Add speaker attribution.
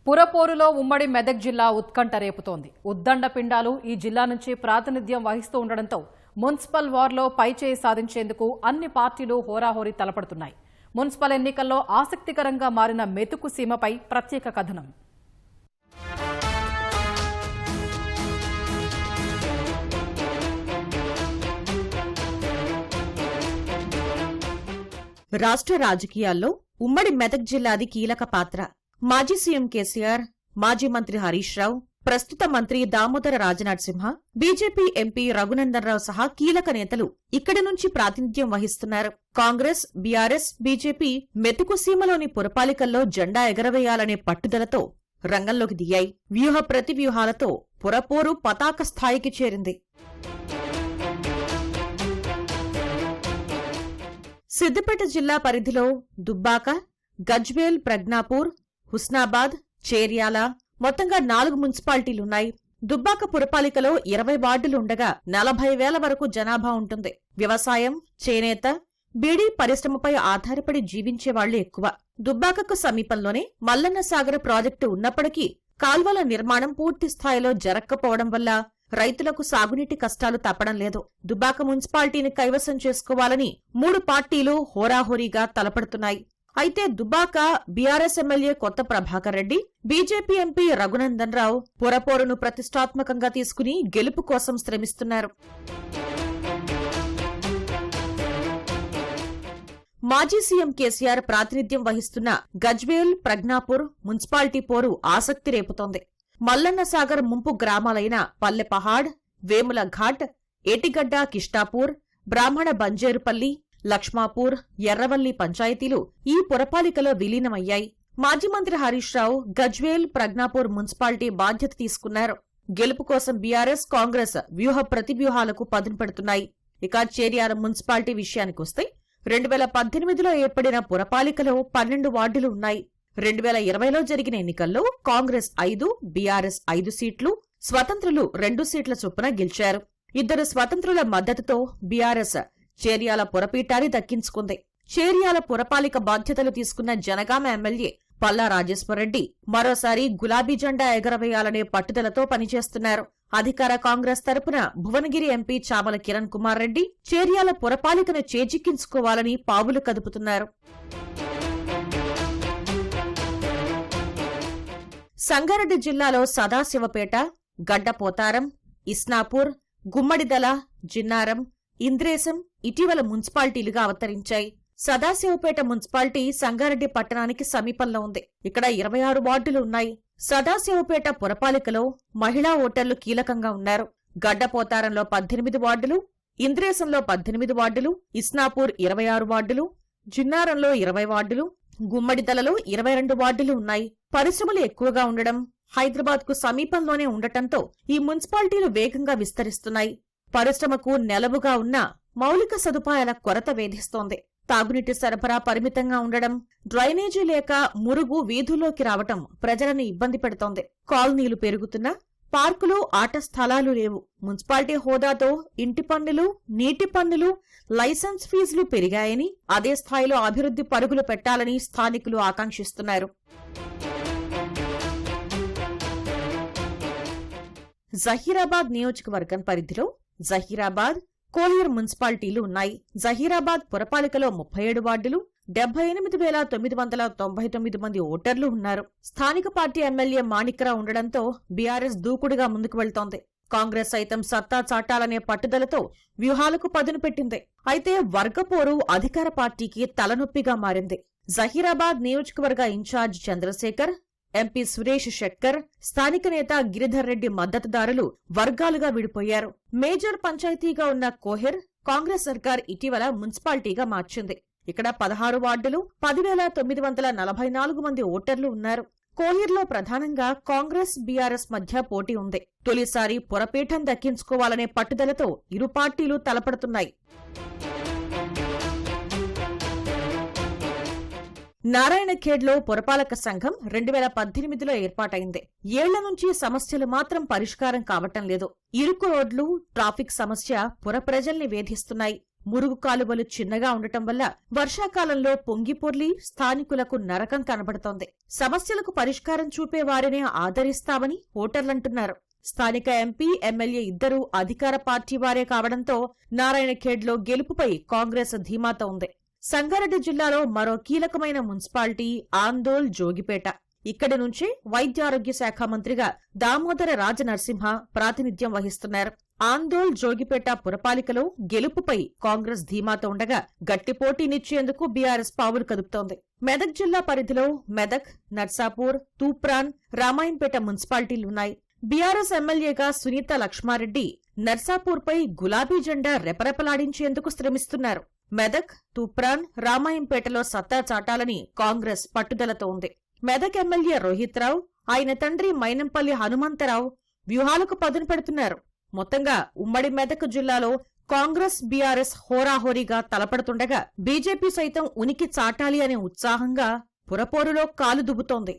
Speaker 1: పురపోరులో ఉమ్మడి మెదక్ జిల్లా ఉత్కంఠ రేపుతోంది. ఉద్దండ పిండాలు ఈ జిల్లా నుంచి ప్రాతినిధ్యం వహిస్తూ ఉండడంతో మున్సిపల్ వార్లో పైచేయి సాధించేందుకు అన్ని పార్టీలు హోరాహోరీ తలపడుతున్నాయి. మున్సిపల్ ఎన్నికల్లో ఆసక్తికరంగా మారిన మెతుకు సీమపై ప్రత్యేక కథనం.
Speaker 2: రాష్ట్ర రాజకీయాల్లో ఉమ్మడి మెదక్ జిల్లాది కీలక పాత్ర. మాజీ సీఎం కేసీఆర్, మాజీ మంత్రి హరీష్ రావు, ప్రస్తుత మంత్రి దామోదర రాజనరసింహ, బీజేపీ ఎంపీ రఘునందన్ రావు సహా కీలక నేతలు ఇక్కడి నుంచి ప్రాతినిధ్యం వహిస్తున్నారు. కాంగ్రెస్, బీఆర్ఎస్, బీజేపీ మెతుకు సీమలోని పురపాలికల్లో జెండా ఎగరవేయాలనే పట్టుదలతో రంగంలోకి దిగాయి. వ్యూహ ప్రతివ్యూహాలతో పురపోరు పతాక స్థాయికి చేరింది. సిద్దిపేట జిల్లా పరిధిలో దుబ్బాక, గజ్వేల్, ప్రజ్ఞాపూర్, హుస్నాబాద్, చేర్యాల మొత్తంగా 4 మున్సిపాలిటీలున్నాయి. దుబ్బాక పురపాలికలో 20 వార్డులు ఉండగా 40,000 వరకు జనాభా ఉంటుంది. వ్యవసాయం, చేనేత, బీడీ పరిశ్రమపై ఆధారపడి జీవించేవాళ్లు ఎక్కువ. దుబ్బాకకు సమీపంలోనే మల్లన్న సాగర్ ప్రాజెక్టు ఉన్నప్పటికీ కాల్వల నిర్మాణం పూర్తి స్థాయిలో జరక్కపోవడం వల్ల రైతులకు సాగునీటి కష్టాలు తప్పడం లేదు. దుబ్బాక మున్సిపాలిటీని కైవసం చేసుకోవాలని 3 పార్టీలు హోరాహోరీగా తలపడుతున్నాయి. అయితే దుబ్బాక బీఆర్ఎస్ ఎమ్మెల్యే కొత్త ప్రభాకర్ రెడ్డి, బీజేపీ ఎంపీ రఘునందన్ రావు పురపోరును ప్రతిష్టాత్మకంగా తీసుకుని గెలుపు కోసం శ్రమిస్తున్నారు. మాజీ సీఎం కేసీఆర్ ప్రాతినిధ్యం వహిస్తున్న గజ్వేల్, ప్రజ్ఞాపూర్ మున్సిపాలిటీ పోరు ఆసక్తి రేపుతోంది. మల్లన్న సాగర్ ముంపు గ్రామాలైన పల్లెపహాడ్, వేముల ఘాట్, ఏటిగడ్డ, కిష్టాపూర్, బ్రాహ్మణ బంజేరుపల్లి, లక్ష్మాపూర్, ఎర్రవల్లి పంచాయతీలు ఈ పురపాలికలో విలీనమయ్యాయి. మాజీ మంత్రి హరీష్ రావు గజ్వేల్, ప్రజ్ఞాపూర్ మున్సిపాలిటీ బాధ్యత తీసుకున్నారు. గెలుపు కోసం బీఆర్ఎస్, కాంగ్రెస్ వ్యూహ ప్రతివ్యూహాలకు పదును పెడుతున్నాయి. ఇక చేర్యాల మున్సిపాలిటీ విషయానికొస్తే 2018లో ఏర్పడిన పురపాలికలో 12 వార్డులు ఉన్నాయి. 2020లో జరిగిన ఎన్నికల్లో కాంగ్రెస్ 5, బీఆర్ఎస్ 5 సీట్లు, స్వతంత్రులు 2 సీట్ల చొప్పున గెలిచారు. 2 స్వతంత్రుల మద్దతుతో బీఆర్ఎస్ చేర్యాల పురపీఠాన్ని దక్కించుకుంది. చేర్యాల పురపాలిక బాధ్యతలు తీసుకున్న జనగామ ఎమ్మెల్యే పల్లా రాజేశ్వరరెడ్డి మరోసారి గులాబీ జెండా ఎగరవేయాలనే పట్టుదలతో పనిచేస్తున్నారు. అధికార కాంగ్రెస్ తరపున భువనగిరి ఎంపీ చామల కిరణ్ కుమార్ రెడ్డి చేర్యాల పురపాలికను చేజిక్కించుకోవాలని పావులు కదుపుతున్నారు. సంగారెడ్డి జిల్లాలో సదాశివపేట, గడ్డపోతారం, ఇస్నాపూర్, గుమ్మడిదల, జిన్నారం, ఇంద్రేశం ఇటీవల మున్సిపాలిటీలుగా అవతరించాయి. సదాశివపేట మున్సిపాలిటీ సంగారెడ్డి పట్టణానికి సమీపంలో ఉంది. ఇక్కడ 26 వార్డులు ఉన్నాయి. సదాశివపేట పురపాలికలో మహిళా ఓటర్లు కీలకంగా ఉన్నారు. గడ్డపోతారంలో 18 వార్డులు, ఇంద్రేశంలో 18 వార్డులు, ఇస్నాపూర్ 26 వార్డులు, జిన్నారంలో 20 వార్డులు, గుమ్మడిదలలో 22 వార్డులు ఉన్నాయి. పరిశ్రమలు ఎక్కువగా ఉండడం, హైదరాబాద్ కు సమీపంలోనే ఉండటంతో ఈ మున్సిపాలిటీలు వేగంగా విస్తరిస్తున్నాయి. పరిశ్రమకు నెలవుగా ఉన్న మౌలిక సదుపాయాల కొరత వేధిస్తోంది. తాగునీటి సరఫరా పరిమితంగా ఉండడం, డ్రైనేజీ లేక మురుగు వీధుల్లోకి రావటం ప్రజలను ఇబ్బంది పెడుతోంది. కాలనీలు పెరుగుతున్నా పార్కులు, ఆట స్థలాలు లేవు. మున్సిపాలిటీ హోదాతో ఇంటి పన్నులు, నీటి పన్నులు, లైసెన్స్ ఫీజులు పెరిగాయని, అదే స్థాయిలో అభివృద్ధి పరుగులు పెట్టాలని స్థానికులు ఆకాంక్షిస్తున్నారు. జహీరాబాద్ నియోజకవర్గం పరిధిలో జహీరాబాద్, కోహిర్ మున్సిపాలిటీలు ఉన్నాయి. జహీరాబాద్ పురపాలికలో 37 వార్డులు, 78,999 మంది ఓటర్లు ఉన్నారు. స్థానిక పార్టీ ఎమ్మెల్యే మాణిక్రావు ఉండడంతో బీఆర్ఎస్ దూకుడుగా ముందుకు వెళ్తోంది. కాంగ్రెస్ సైతం సత్తా చాటాలనే పట్టుదలతో వ్యూహాలకు పదును పెట్టింది. అయితే వర్గపోరు అధికార పార్టీకి తలనొప్పిగా మారింది. జహీరాబాద్ నియోజకవర్గ ఇన్ఛార్జ్ చంద్రశేఖర్, ఎంపీ సురేష్ షెట్కర్, స్థానిక నేత గిరిధర్ రెడ్డి మద్దతుదారులు వర్గాలుగా విడిపోయారు. మేజర్ పంచాయతీగా ఉన్న కోహిర్ కాంగ్రెస్ సర్కార్ ఇటీవల మున్సిపాలిటీగా మార్చింది. ఇక్కడ 16 వార్డులు, 10,944 మంది ఓటర్లు ఉన్నారు. కోహిర్లో ప్రధానంగా కాంగ్రెస్, బీఆర్ఎస్ మధ్య పోటీ ఉంది. తొలిసారి పురపీఠం దక్కించుకోవాలనే పట్టుదలతో ఇరు పార్టీలు తలపడుతున్నాయి. నారాయణఖేడ్లో పురపాలక సంఘం 2018లో ఏర్పాటైంది. ఏళ్ల నుంచి సమస్యలు మాత్రం పరిష్కారం కావటం లేదు. ఇరుకు రోడ్లు, ట్రాఫిక్ సమస్య పుర ప్రజల్ని వేధిస్తున్నాయి. మురుగు కాలువలు చిన్నగా ఉండటం వల్ల వర్షాకాలంలో పొంగిపొర్లి స్థానికులకు నరకం కనబడుతోంది. సమస్యలకు పరిష్కారం చూపే వారినే ఆదరిస్తామని ఓటర్లంటున్నారు. స్థానిక ఎంపీ, ఎమ్మెల్యే ఇద్దరూ అధికార పార్టీ వారే కావడంతో నారాయణఖేడ్లో గెలుపుపై కాంగ్రెస్ ధీమాతో ఉంది. సంగారెడ్డి జిల్లాలో మరో కీలకమైన మున్సిపాలిటీ ఆందోల్ జోగిపేట. ఇక్కడి నుంచే వైద్యారోగ్య శాఖ మంత్రిగా దామోదర రాజనరసింహ ప్రాతినిధ్యం వహిస్తున్నారు. ఆందోల్ జోగిపేట పురపాలికలో గెలుపుపై కాంగ్రెస్ ధీమాతో ఉండగా గట్టి పోటీనిచ్చేందుకు బీఆర్ఎస్ పావులు కదుపుతోంది. మెదక్ జిల్లా పరిధిలో మెదక్, నర్సాపూర్, తూప్రాన్, రామాయంపేట మున్సిపాలిటీలున్నాయి. బీఆర్ఎస్ ఎమ్మెల్యేగా సునీత లక్ష్మారెడ్డి నర్సాపూర్పై గులాబీ జెండా రెపరెపలాడించేందుకు శ్రమిస్తున్నారు. మెదక్, తూప్రాన్, రామాయంపేటలో సత్తా చాటాలని కాంగ్రెస్ పట్టుదలతో ఉంది. మెదక్ ఎమ్మెల్యే రోహిత్ రావు, ఆయన తండ్రి మైనంపల్లి హనుమంతరావు వ్యూహాలకు పదును పెడుతున్నారు. మొత్తంగా ఉమ్మడి మెదక్ జిల్లాలో కాంగ్రెస్, బీఆర్ఎస్ హోరాహోరీగా తలపడుతుండగా బీజేపీ సైతం ఉనికి చాటాలి అనే ఉత్సాహంగా పురపోరులో కాలు దువ్వుతోంది.